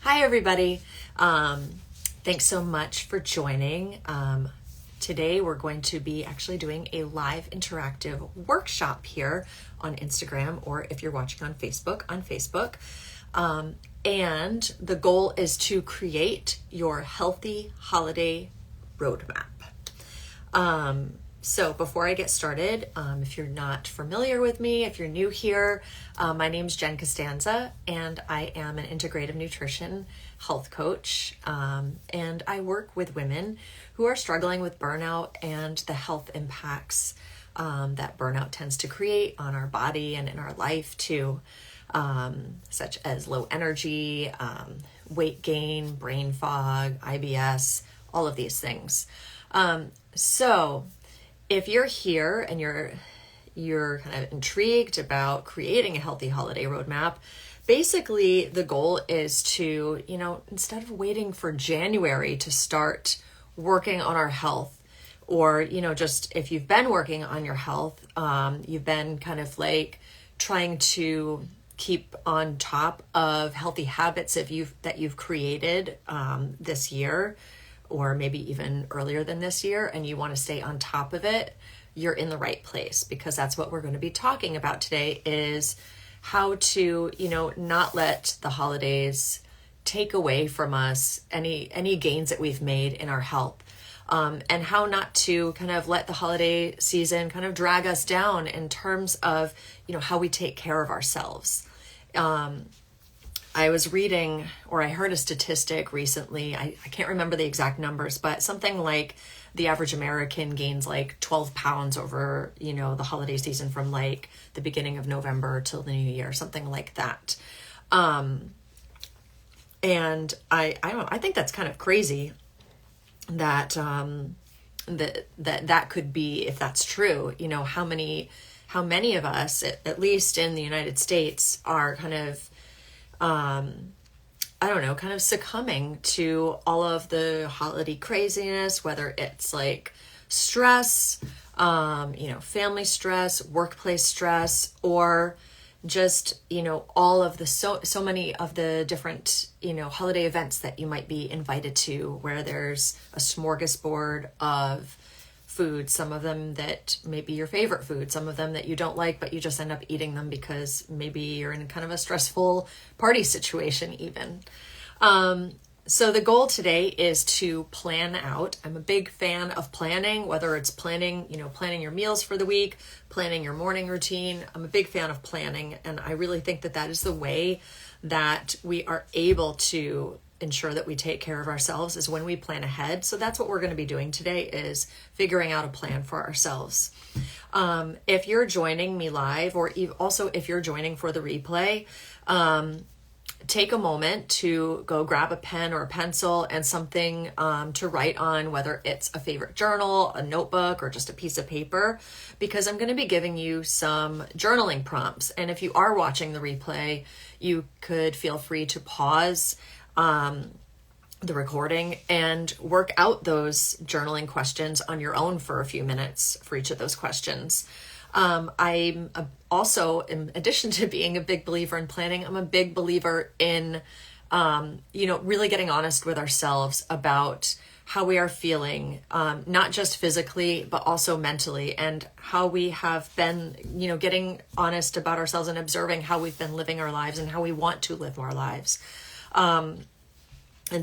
Hi, everybody. Thanks so much for joining. Today, we're going to be actually doing a live interactive workshop here on Instagram, or if you're watching on Facebook. And the goal is to create your healthy holiday roadmap. So before I get started, if you're not familiar with me, if you're new here, my name's Jen Costanza, and I am an integrative nutrition health coach. And I work with women who are struggling with burnout and the health impacts that burnout tends to create on our body and in our life too, such as low energy, weight gain, brain fog, IBS, all of these things. So if you're here and you're kind of intrigued about creating a healthy holiday roadmap, basically the goal is to, instead of waiting for January to start working on our health, or, just if you've been working on your health, you've been kind of like trying to keep on top of healthy habits that you've created this year, or maybe even earlier than this year, and you want to stay on top of it, you're in the right place, because that's what we're going to be talking about today, is how to, not let the holidays take away from us any gains that we've made in our health, and how not to kind of let the holiday season kind of drag us down in terms of, how we take care of ourselves. I was reading, or I heard a statistic recently, I can't remember the exact numbers, but something like the average American gains like 12 pounds over, the holiday season from like the beginning of November till the new year, something like that. And I don't know, I think that's kind of crazy that, that could be, if that's true, how many of us, at least in the United States, are kind of kind of succumbing to all of the holiday craziness, whether it's like stress, family stress, workplace stress, or just, all of the, so many of the different, holiday events that you might be invited to, where there's a smorgasbord of food, some of them that may be your favorite food, some of them that you don't like, but you just end up eating them because maybe you're in kind of a stressful party situation even. So the goal today is to plan out. I'm a big fan of planning, whether it's planning your meals for the week, planning your morning routine. I'm a big fan of planning, and I really think that is the way that we are able to ensure that we take care of ourselves, is when we plan ahead. So that's what we're going to be doing today, is figuring out a plan for ourselves. If you're joining me live, or also if you're joining for the replay, take a moment to go grab a pen or a pencil and something to write on, whether it's a favorite journal, a notebook, or just a piece of paper, because I'm going to be giving you some journaling prompts. And if you are watching the replay, you could feel free to pause the recording and work out those journaling questions on your own for a few minutes for each of those questions. I'm also, in addition to being a big believer in planning, I'm a big believer in, really getting honest with ourselves about how we are feeling, not just physically, but also mentally, and how we have been, getting honest about ourselves and observing how we've been living our lives and how we want to live our lives. And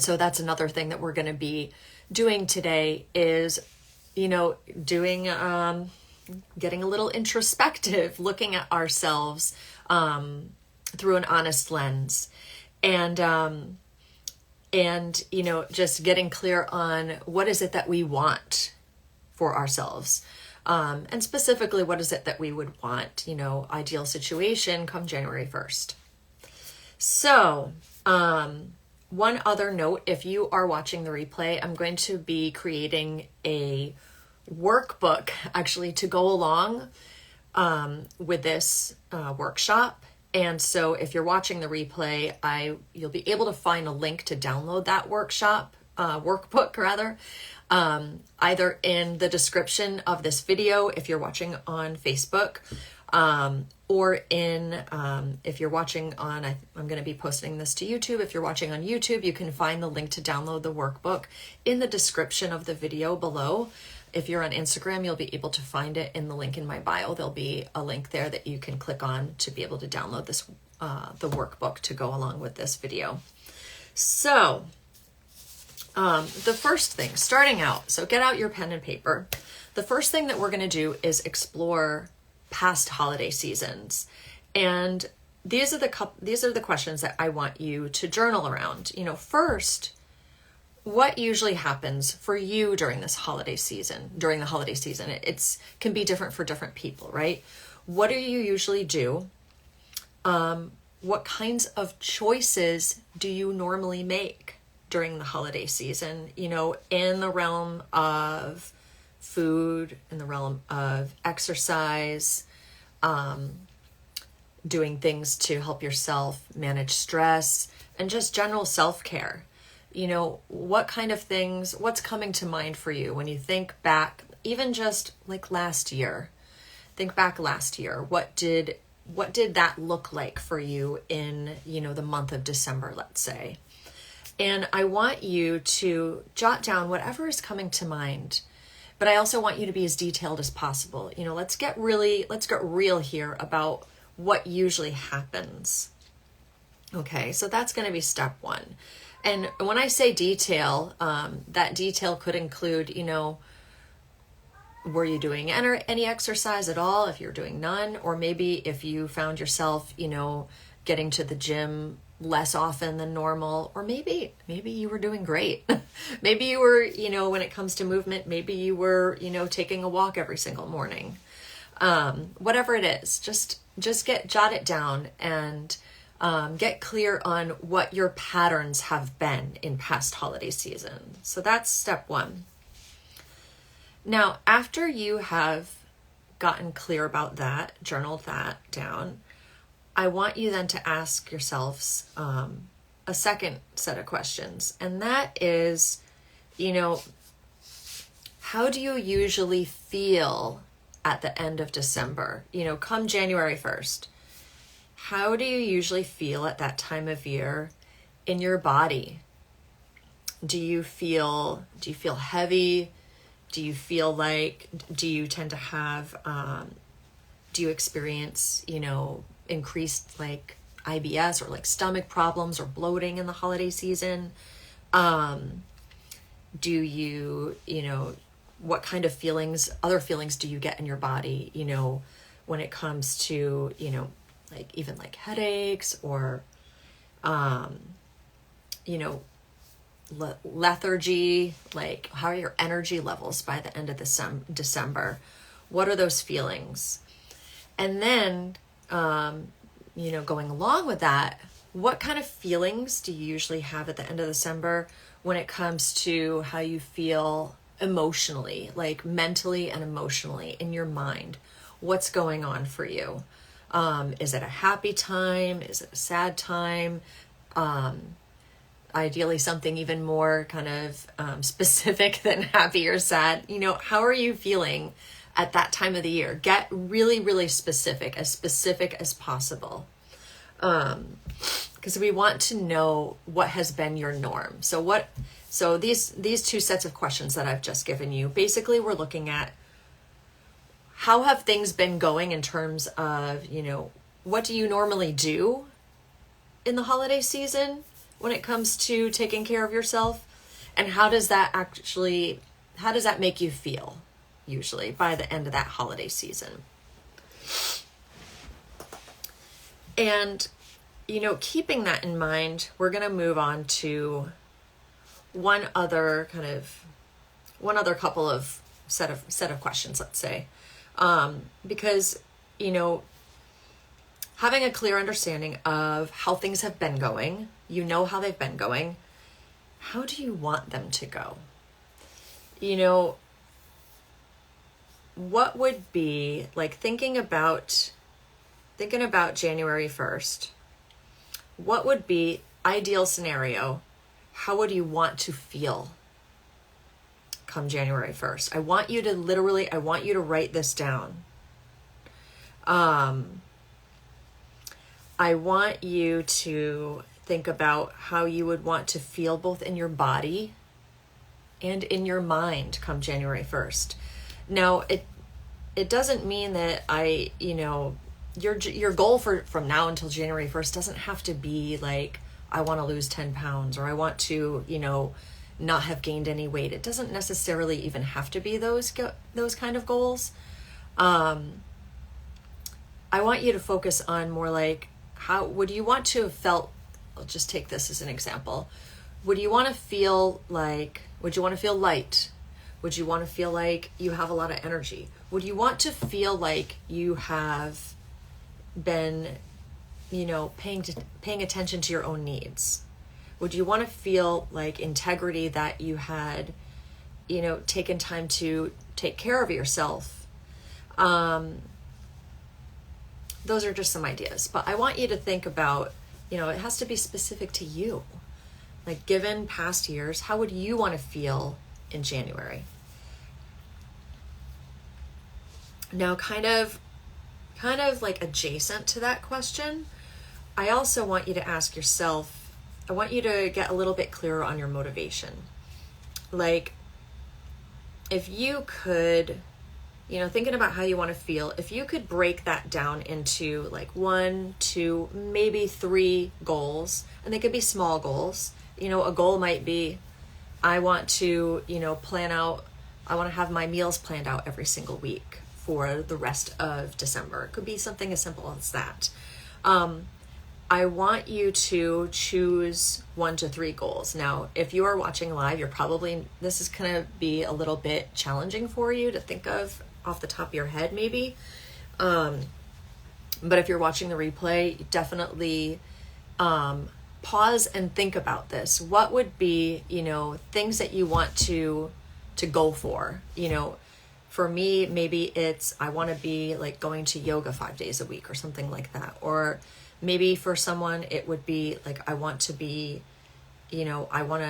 so that's another thing that we're going to be doing today, is, getting a little introspective, looking at ourselves through an honest lens, and just getting clear on what is it that we want for ourselves. And specifically, what is it that we would want, ideal situation come January 1st. So, one other note, if you are watching the replay, I'm going to be creating a workbook actually to go along with this workshop. And so if you're watching the replay, you'll be able to find a link to download that workbook rather, either in the description of this video if you're watching on Facebook, or in, if you're watching on, I'm going to be posting this to YouTube. If you're watching on YouTube, you can find the link to download the workbook in the description of the video below. If you're on Instagram, you'll be able to find it in the link in my bio. There'll be a link there that you can click on to be able to download this, the workbook to go along with this video. So, the first thing, starting out, so get out your pen and paper. The first thing that we're going to do is explore past holiday seasons. And these are the questions that I want you to journal around. First, what usually happens for you during this holiday season, during the holiday season? It can be different for different people, right? What do you usually do? What kinds of choices do you normally make during the holiday season? In the realm of food, in the realm of exercise, doing things to help yourself manage stress, and just general self-care. What kind of things, what's coming to mind for you when you think back, even just like last year? Think back last year. What did that look like for you in, the month of December, let's say? And I want you to jot down whatever is coming to mind. But I also want you to be as detailed as possible. Let's get real here about what usually happens. Okay, so that's going to be step one. And when I say detail, that detail could include, were you doing any exercise at all? If you're doing none, or maybe if you found yourself, getting to the gym less often than normal, or maybe you were doing great. Maybe you were, when it comes to movement, maybe you were, taking a walk every single morning. Whatever it is, just jot it down and get clear on what your patterns have been in past holiday season. So that's step one. Now, after you have gotten clear about that, journaled that down, I want you then to ask yourselves a second set of questions. And that is, how do you usually feel at the end of December? Come January 1st. How do you usually feel at that time of year in your body? Do you feel heavy? Do you tend to have, do you experience, increased like IBS or like stomach problems or bloating in the holiday season? Do you, what kind of other feelings do you get in your body, when it comes to, like even like headaches or, lethargy? Like, how are your energy levels by the end of December? What are those feelings? And then, going along with that, what kind of feelings do you usually have at the end of December when it comes to how you feel emotionally, like mentally and emotionally in your mind? What's going on for you? Is it a happy time? Is it a sad time? Ideally something even more kind of specific than happy or sad. How are you feeling at that time of the year? Get really, really specific as possible. Because we want to know what has been your norm. So these two sets of questions that I've just given you, basically we're looking at how have things been going in terms of, what do you normally do in the holiday season when it comes to taking care of yourself? And how does that make you feel usually by the end of that holiday season? And, keeping that in mind, we're going to move on to one other couple of set of questions, let's say. Because, having a clear understanding of how things have been going, how they've been going, how do you want them to go? What would be like thinking about January 1st, what would be ideal scenario? How would you want to feel come January 1st? I want you to write this down. I want you to think about how you would want to feel both in your body and in your mind come January 1st. Now, it doesn't mean that your goal from now until January 1st doesn't have to be like, I want to lose 10 pounds or I want to, not have gained any weight. It doesn't necessarily even have to be those kind of goals. I want you to focus on more like, how would you want to have felt? I'll just take this as an example. Would you want to feel light? Would you want to feel like you have a lot of energy? Would you want to feel like you have been, paying attention to your own needs? Would you want to feel like integrity, that you had, taken time to take care of yourself? Those are just some ideas, but I want you to think about, it has to be specific to you. Like, given past years, how would you want to feel in January? Now, kind of like adjacent to that question, I also want you to ask yourself, I want you to get a little bit clearer on your motivation. Like, if you could, thinking about how you want to feel, if you could break that down into like 1, 2, maybe 3 goals, and they could be small goals. A goal might be, I want to, I want to have my meals planned out every single week for the rest of December. It could be something as simple as that. I want you to choose 1 to 3 goals. Now, if you are watching live, this is going to be a little bit challenging for you to think of off the top of your head, maybe. But if you're watching the replay, definitely pause and think about this. What would be, things that you want to go for? For me, maybe it's, I want to be like going to yoga 5 days a week or something like that. Or maybe for someone, it would be like, I want to be, I want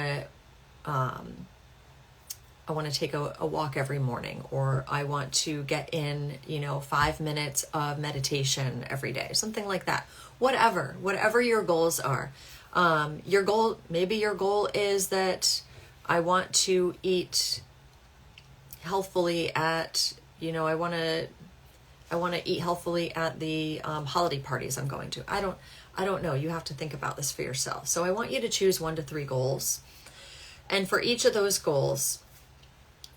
to take a walk every morning, or I want to get in, 5 minutes of meditation every day, something like that. Whatever your goals are. Maybe your goal is that I want to eat healthfully at, I want to eat healthfully at the holiday parties I'm going to. I don't know. You have to think about this for yourself. So I want you to choose 1 to 3 goals. And for each of those goals,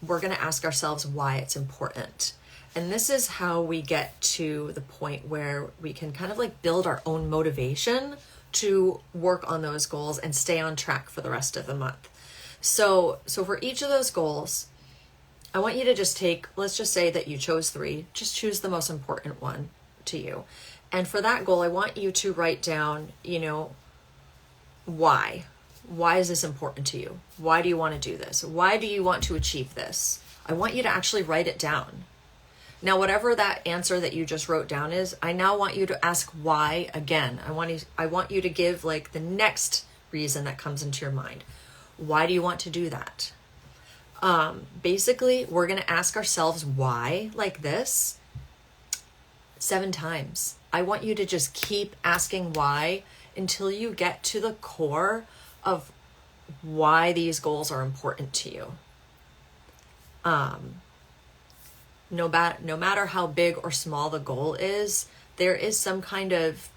we're going to ask ourselves why it's important. And this is how we get to the point where we can kind of like build our own motivation to work on those goals and stay on track for the rest of the month. So for each of those goals, I want you to just let's just say that you chose 3, just choose the most important one to you. And for that goal, I want you to write down, why. Why is this important to you? Why do you want to do this? Why do you want to achieve this? I want you to actually write it down. Now, whatever that answer that you just wrote down is, I now want you to ask why again. I want you to give like the next reason that comes into your mind. Why do you want to do that? Basically, we're going to ask ourselves why like this 7 times. I want you to just keep asking why until you get to the core of why these goals are important to you. No matter how big or small the goal is, there is some kind of,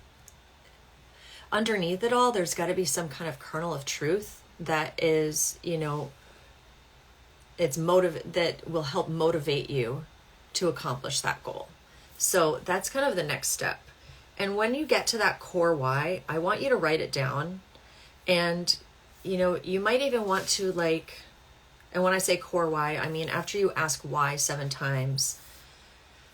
underneath it all, there's got to be some kind of kernel of truth that is, that will help motivate you to accomplish that goal. So that's kind of the next step. And when you get to that core why, I want you to write it down. And, you might even want to and when I say core why, I mean, after you ask why 7 times,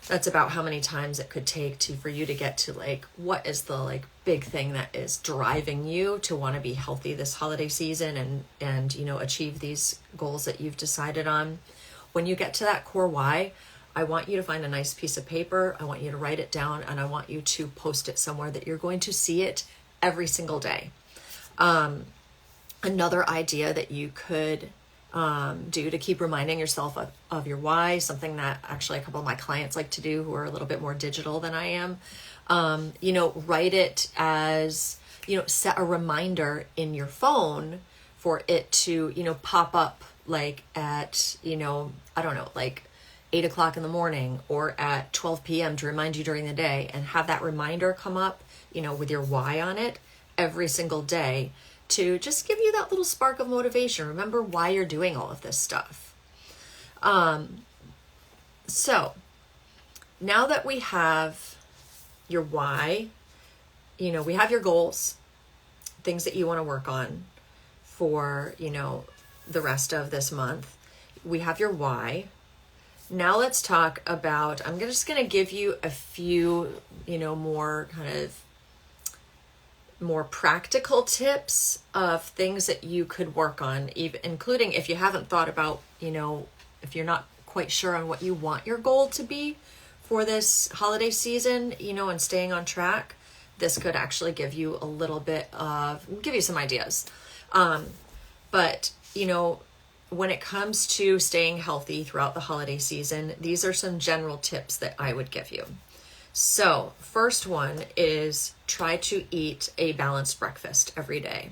that's about how many times it could take for you to get to what is the big thing that is driving you to want to be healthy this holiday season and achieve these goals that you've decided on. When you get to that core why, I want you to find a nice piece of paper. I want you to write it down, and I want you to post it somewhere that you're going to see it every single day. Another idea that you could do to keep reminding yourself of your why, something that actually a couple of my clients like to do who are a little bit more digital than I am. Write it as, set a reminder in your phone for it to, pop up like at, I don't know, like 8 o'clock in the morning or at 12 p.m. to remind you during the day, and have that reminder come up, with your why on it every single day to just give you that little spark of motivation. Remember why you're doing all of this stuff. So now that we have your why, we have your goals, things that you want to work on for, the rest of this month. We have your why. Now let's talk about, I'm just going to give you a few, more kind of more practical tips of things that you could work on, even including if you haven't thought about, if you're not quite sure on what you want your goal to be for this holiday season, and staying on track, this could actually give you give you some ideas. But, when it comes to staying healthy throughout the holiday season, these are some general tips that I would give you. So, first one is try to eat a balanced breakfast every day.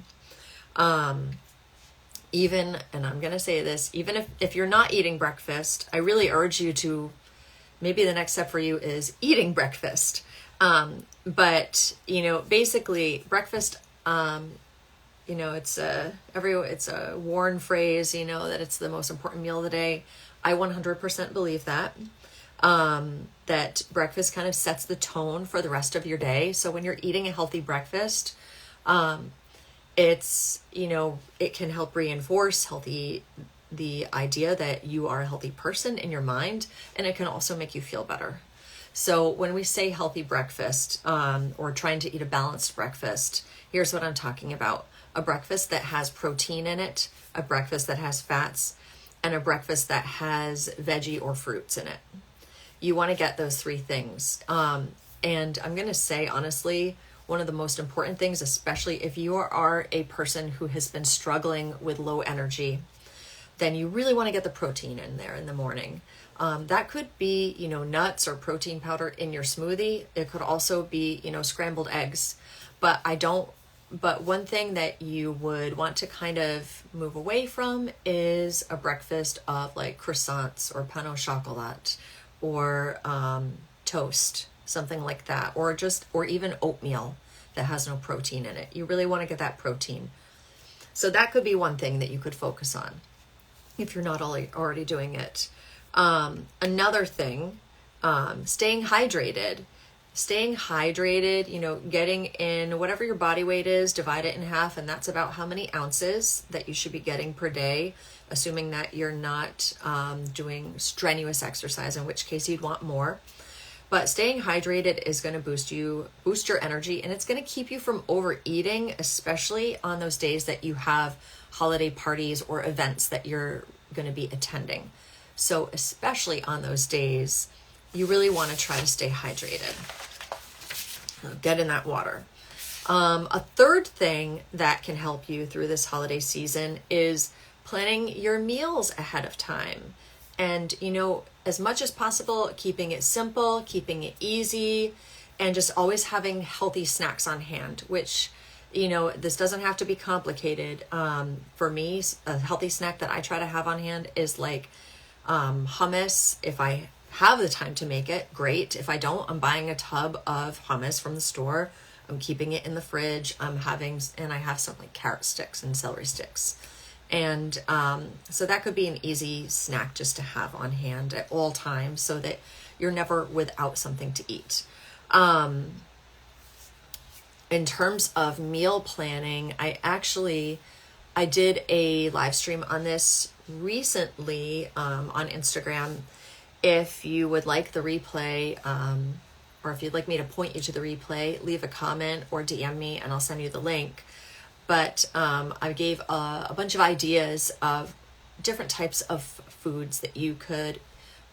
Even, and I'm going to say this, even if you're not eating breakfast, I really urge you to, maybe the next step for you is eating breakfast. But, basically breakfast, it's a worn phrase, that it's the most important meal of the day. I 100% believe that. That breakfast kind of sets the tone for the rest of your day. So when you're eating a healthy breakfast, it can help reinforce the idea that you are a healthy person in your mind, and it can also make you feel better. So when we say healthy breakfast, or trying to eat a balanced breakfast, here's what I'm talking about. A breakfast that has protein in it, a breakfast that has fats, and a breakfast that has veggie or fruits in it. You want to get those three things. And I'm going to say, honestly, one of the most important things, especially if you are a person who has been struggling with low energy, then you really want to get the protein in there in the morning. That could be, nuts or protein powder in your smoothie. It could also be, scrambled eggs. But one thing that you would want to kind of move away from is a breakfast of like croissants or pain au chocolat or toast, something like that, or even oatmeal that has no protein in it. You really want to get that protein. So that could be one thing that you could focus on if you're not already doing it. Another thing, staying hydrated. Staying hydrated, getting in whatever your body weight is, divide it in half, and that's about how many ounces that you should be getting per day, assuming that you're not doing strenuous exercise, in which case you'd want more. But staying hydrated is going to boost your energy, and it's going to keep you from overeating, especially on those days that you have holiday parties or events that you're going to be attending. So especially on those days, you really want to try to stay hydrated. Get in that water. A third thing that can help you through this holiday season is planning your meals ahead of time. And, as much as possible, keeping it simple, keeping it easy, and just always having healthy snacks on hand, which, this doesn't have to be complicated. For me, a healthy snack that I try to have on hand is like hummus. If I have the time to make it, great. If I don't, I'm buying a tub of hummus from the store. I'm keeping it in the fridge. And I have some like carrot sticks and celery sticks. And so that could be an easy snack just to have on hand at all times so that you're never without something to eat. In terms of meal planning, I did a live stream on this recently on Instagram. If you would like the replay, or if you'd like me to point you to the replay, leave a comment or DM me and I'll send you the link. But I gave a bunch of ideas of different types of foods that you could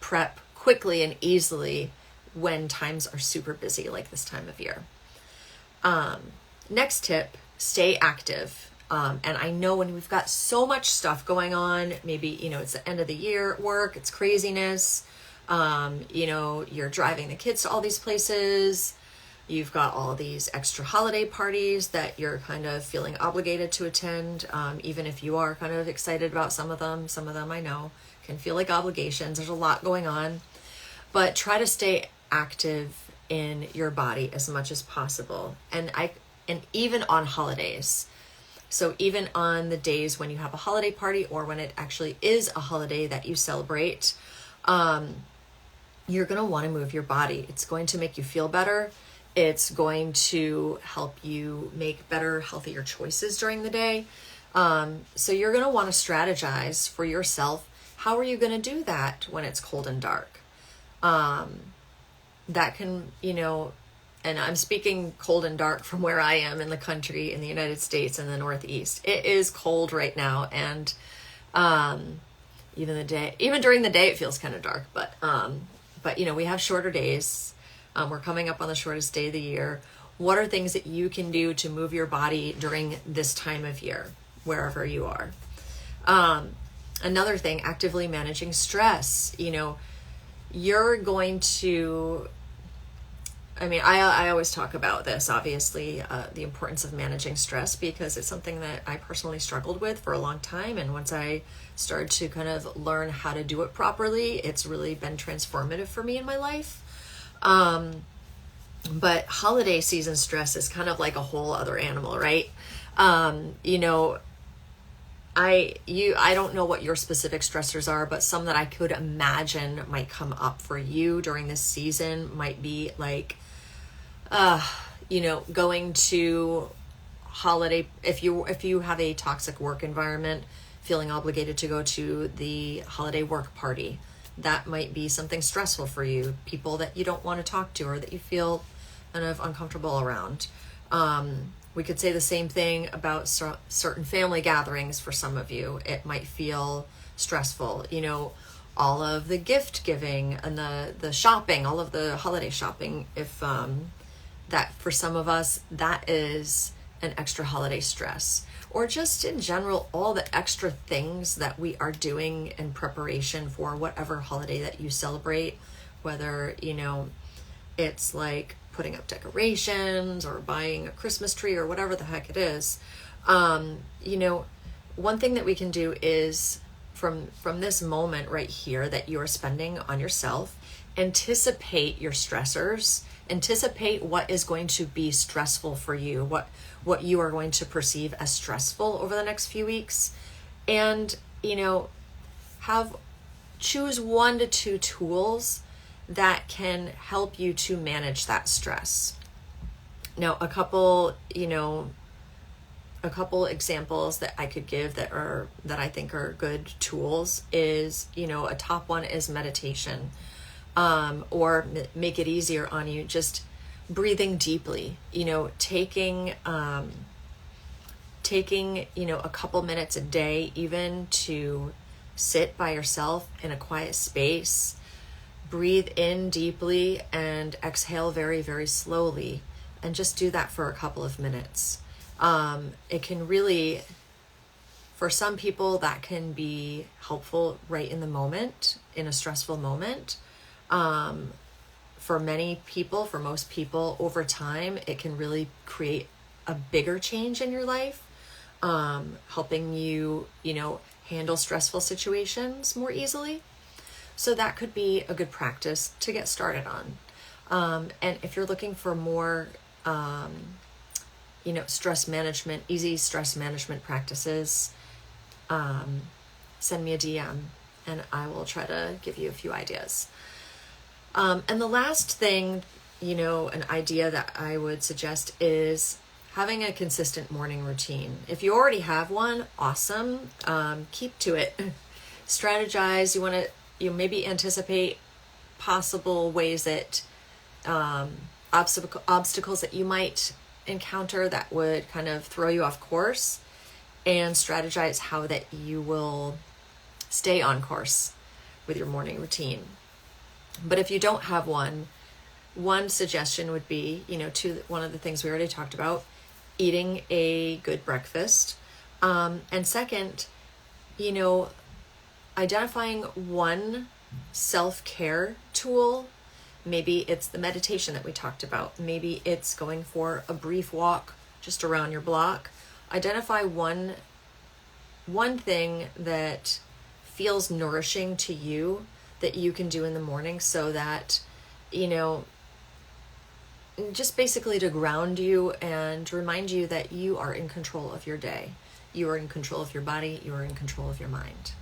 prep quickly and easily when times are super busy like this time of year. Next tip, stay active. And I know when we've got so much stuff going on, maybe, it's the end of the year at work, it's craziness. You're driving the kids to all these places, You've got all these extra holiday parties that you're kind of feeling obligated to attend, even if you are kind of excited about some of them. Some of them I know can feel like obligations. There's a lot going on, but try to stay active in your body as much as possible. And even on holidays. So even on the days when you have a holiday party or when it actually is a holiday that you celebrate, you're going to want to move your body. It's going to make you feel better. It's going to help you make better, healthier choices during the day. So you're going to want to strategize for yourself. How are you going to do that when it's cold and dark? That can, and I'm speaking cold and dark from where I am in the country, in the United States, in the Northeast. It is cold right now, and even during the day, it feels kind of dark. But we have shorter days. We're coming up on the shortest day of the year. What are things that you can do to move your body during this time of year, wherever you are? Another thing, actively managing stress. You're going to, I always talk about this, obviously, the importance of managing stress, because it's something that I personally struggled with for a long time. And once I started to kind of learn how to do it properly, it's really been transformative for me in my life. But holiday season stress is kind of like a whole other animal, right? I don't know what your specific stressors are, but some that I could imagine might come up for you during this season might be like, going to holiday, if you have a toxic work environment, feeling obligated to go to the holiday work party. That might be something stressful for you. People that you don't want to talk to or that you feel kind of uncomfortable around. We could say the same thing about certain family gatherings for some of you. It might feel stressful. All of the gift giving and the shopping, all of the holiday shopping, if that for some of us, that is an extra holiday stress. Or just in general, all the extra things that we are doing in preparation for whatever holiday that you celebrate, whether, it's like putting up decorations or buying a Christmas tree or whatever the heck it is. One thing that we can do is from this moment right here that you are spending on yourself, anticipate your stressors, anticipate what is going to be stressful for you, what you are going to perceive as stressful over the next few weeks. And, choose 1 to 2 tools that can help you to manage that stress. Now, a couple examples that I could give that I think are good tools is, a top one is meditation, or make it easier on you, just breathing deeply, taking a couple minutes a day, even to sit by yourself in a quiet space, breathe in deeply and exhale very, very slowly, and just do that for a couple of minutes. It can really, for some people, that can be helpful right in the moment, in a stressful moment. For many people, for most people, over time, it can really create a bigger change in your life, helping you, handle stressful situations more easily. So that could be a good practice to get started on. And if you're looking for more, stress management, easy stress management practices, send me a DM and I will try to give you a few ideas. And the last thing, an idea that I would suggest is having a consistent morning routine. If you already have one, awesome. Keep to it. Strategize. You want to, maybe anticipate possible ways that, obstacles that you might encounter that would kind of throw you off course, and strategize how that you will stay on course with your morning routine. But if you don't have one suggestion would be, to one of the things we already talked about, eating a good breakfast. And second, identifying one self-care tool Maybe it's the meditation that we talked about. Maybe it's going for a brief walk just around your block. Identify one thing that feels nourishing to you that you can do in the morning, so that, just basically to ground you and remind you that you are in control of your day. You are in control of your body. You are in control of your mind.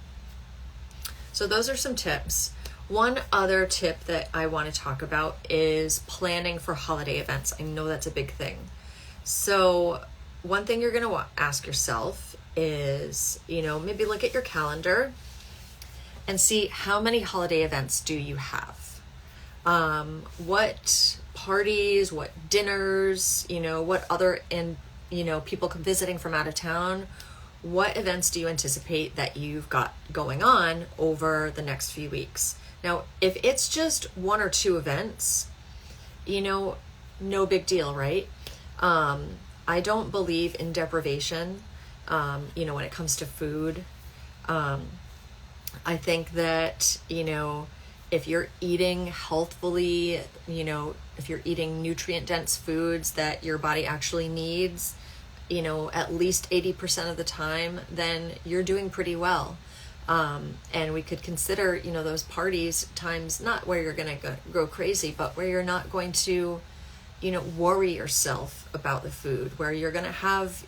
So those are some tips. One other tip that I want to talk about is planning for holiday events. I know that's a big thing. So one thing you're going to ask yourself is, maybe look at your calendar and see how many holiday events do you have. What parties, what dinners, what other, people visiting from out of town, what events do you anticipate that you've got going on over the next few weeks? Now, if it's just one or two events, no big deal, right? I don't believe in deprivation, when it comes to food. I think that, if you're eating healthfully, if you're eating nutrient-dense foods that your body actually needs, at least 80% of the time, then you're doing pretty well. And we could consider, those parties times, not where you're going to go crazy, but where you're not going to, worry yourself about the food, where you're going to have,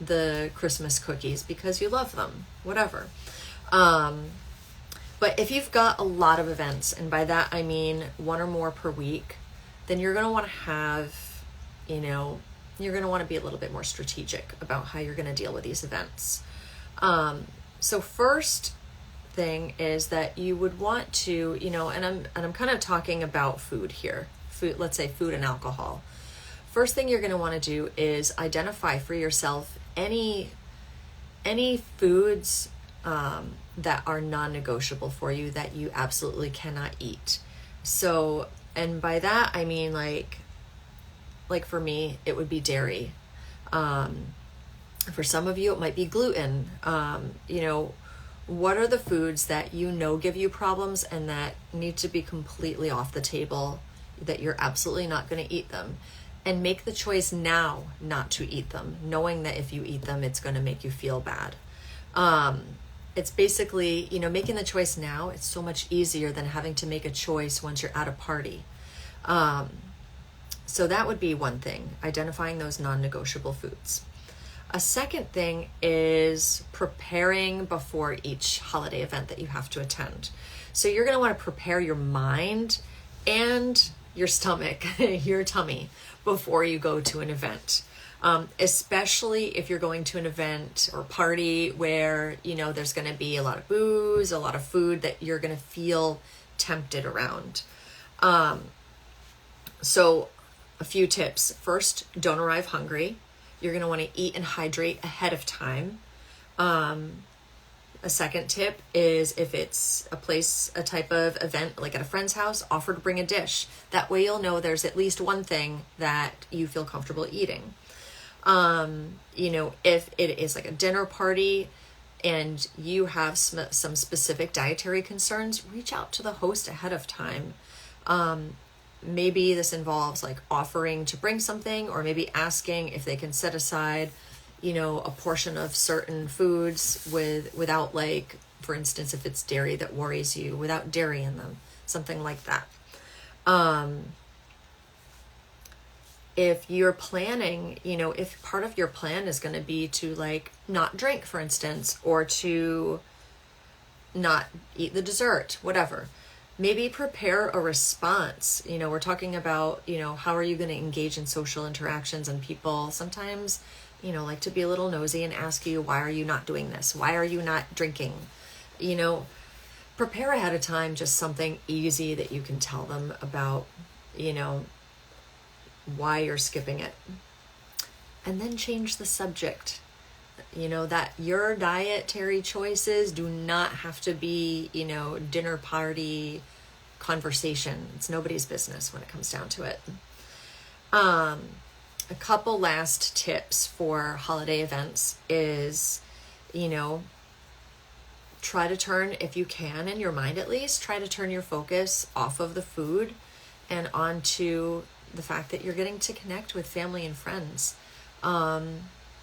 the Christmas cookies because you love them, whatever. But if you've got a lot of events, and by that I mean one or more per week, then you're going to want to have, you're going to want to be a little bit more strategic about how you're going to deal with these events. So first thing is that you would want to, and I'm kind of talking about food here, let's say food and alcohol. First thing you're going to want to do is identify for yourself any foods that are non-negotiable for you, that you absolutely cannot eat. So, and by that I mean like for me, it would be dairy. For some of you, it might be gluten. What are the foods that give you problems and that need to be completely off the table, that you're absolutely not going to eat them? And make the choice now not to eat them, knowing that if you eat them, it's going to make you feel bad. It's basically, making the choice now, it's so much easier than having to make a choice once you're at a party. So that would be one thing, identifying those non-negotiable foods. A second thing is preparing before each holiday event that you have to attend. So you're going to want to prepare your mind and your stomach, your tummy, before you go to an event. Especially if you're going to an event or party where, there's going to be a lot of booze, a lot of food that you're going to feel tempted around. So a few tips. First, don't arrive hungry. You're going to want to eat and hydrate ahead of time. A second tip is, if it's a type of event like at a friend's house, offer to bring a dish. That way you'll know there's at least one thing that you feel comfortable eating. If it is like a dinner party and you have some specific dietary concerns, reach out to the host ahead of time. Maybe this involves like offering to bring something, or maybe asking if they can set aside, a portion of certain foods without, like, for instance, if it's dairy that worries you, without dairy in them, something like that. If you're planning, if part of your plan is going to be to like not drink, for instance, or to not eat the dessert, whatever, maybe prepare a response. We're talking about, how are you going to engage in social interactions, and people sometimes, like to be a little nosy and ask you, why are you not doing this? Why are you not drinking? Prepare ahead of time just something easy that you can tell them about, why you're skipping it. And then change the subject. That your dietary choices do not have to be, dinner party conversation. It's nobody's business when it comes down to it. A couple last tips for holiday events is, try to turn, if you can, in your mind at least, try to turn your focus off of the food and onto the fact that you're getting to connect with family and friends,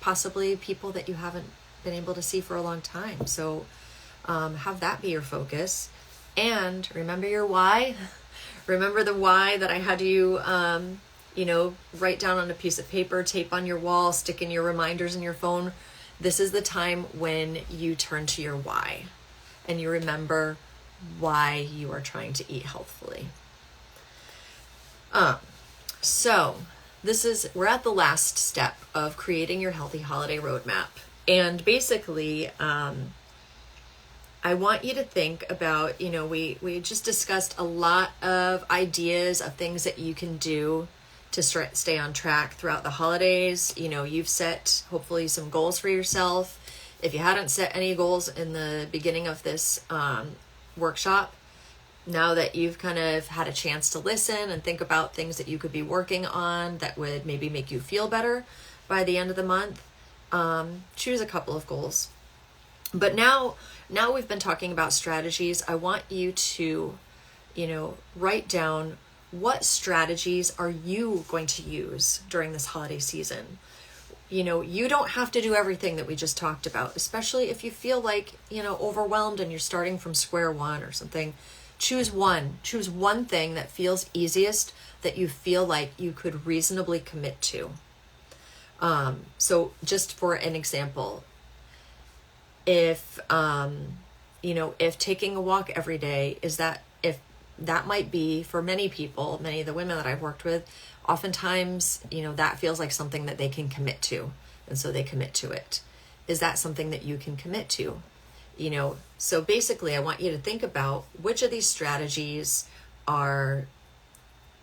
possibly people that you haven't been able to see for a long time. So have that be your focus. And remember your why. Remember the why that I had you, write down on a piece of paper, tape on your wall, stick in your reminders in your phone. This is the time when you turn to your why and you remember why you are trying to eat healthfully. So we're at the last step of creating your healthy holiday roadmap. And basically, I want you to think about, we just discussed a lot of ideas of things that you can do to stay on track throughout the holidays. You've set hopefully some goals for yourself. If you hadn't set any goals in the beginning of this workshop, now that you've kind of had a chance to listen and think about things that you could be working on that would maybe make you feel better by the end of the month, choose a couple of goals. But now we've been talking about strategies. I want you to, write down what strategies are you going to use during this holiday season. You don't have to do everything that we just talked about, especially if you feel like, overwhelmed and you're starting from square one or something. Choose one thing that feels easiest, that you feel like you could reasonably commit to. So just for an example, if taking a walk every day if that might be for many people, many of the women that I've worked with, oftentimes, that feels like something that they can commit to. And so they commit to it. Is that something that you can commit to? So basically I want you to think about which of these strategies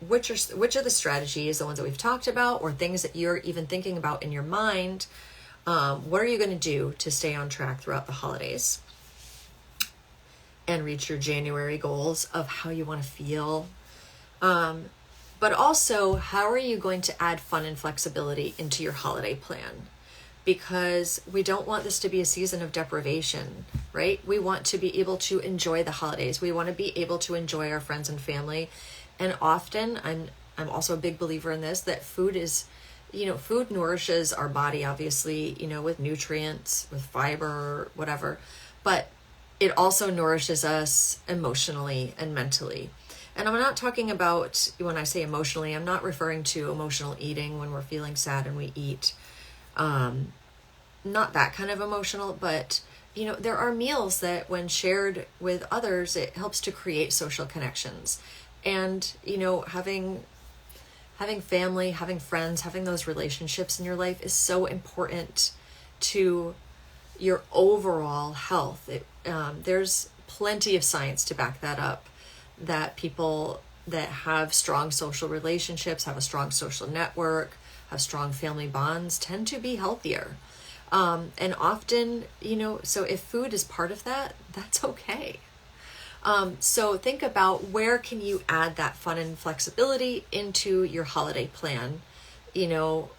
which of the strategies, the ones that we've talked about, or things that you're even thinking about in your mind, what are you going to do to stay on track throughout the holidays and reach your January goals of how you want to feel? But also, how are you going to add fun and flexibility into your holiday plan? Because we don't want this to be a season of deprivation, right? We want to be able to enjoy the holidays. We want to be able to enjoy our friends and family. And often, I'm also a big believer in this, that food nourishes our body, obviously, with nutrients, with fiber, whatever. But it also nourishes us emotionally and mentally. And I'm not talking about, when I say emotionally, I'm not referring to emotional eating when we're feeling sad and we eat. Not that kind of emotional, but, there are meals that when shared with others, it helps to create social connections. And, having family, having friends, having those relationships in your life is so important to your overall health. There's plenty of science to back that up, that people that have strong social relationships, have a strong social network, have strong family bonds, tend to be healthier. And often, so if food is part of that, that's okay. So think about where can you add that fun and flexibility into your holiday plan,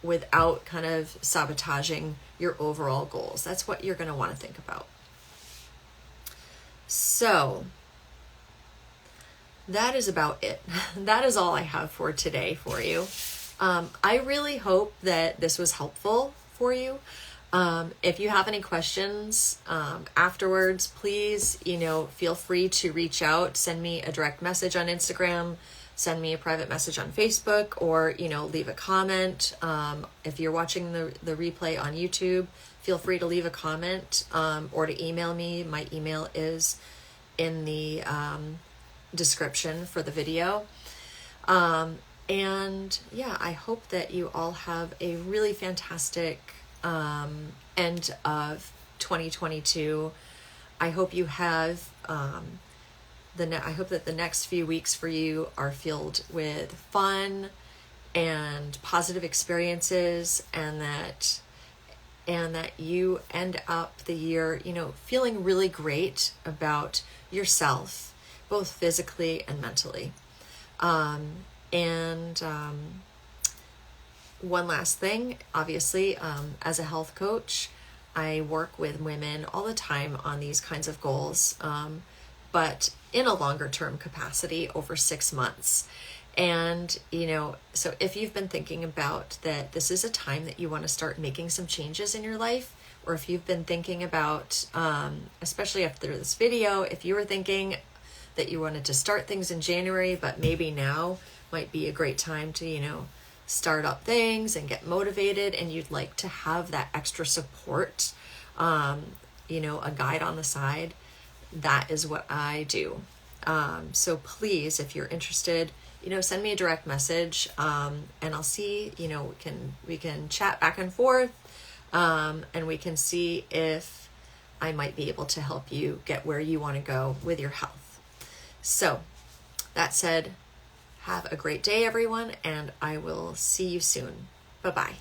without kind of sabotaging your overall goals. That's what you're going to want to think about. So that is about it. That is all I have for today for you. I really hope that this was helpful for you. If you have any questions afterwards, please, feel free to reach out, send me a direct message on Instagram, send me a private message on Facebook, or, leave a comment. If you're watching the replay on YouTube, feel free to leave a comment or to email me. My email is in the description for the video. And yeah, I hope that you all have a really fantastic end of 2022. I hope you have I hope that the next few weeks for you are filled with fun and positive experiences, and that you end up the year, feeling really great about yourself, both physically and mentally. One last thing, obviously, as a health coach, I work with women all the time on these kinds of goals, but in a longer term capacity over 6 months. And, so if you've been thinking about that this is a time that you want to start making some changes in your life, or if you've been thinking about, especially after this video, if you were thinking that you wanted to start things in January, but maybe now might be a great time to, start up things and get motivated, and you'd like to have that extra support, a guide on the side, that is what I do. So please, if you're interested, send me a direct message, and I'll see, we can chat back and forth, and we can see if I might be able to help you get where you want to go with your health. So that said, have a great day, everyone, and I will see you soon. Bye-bye.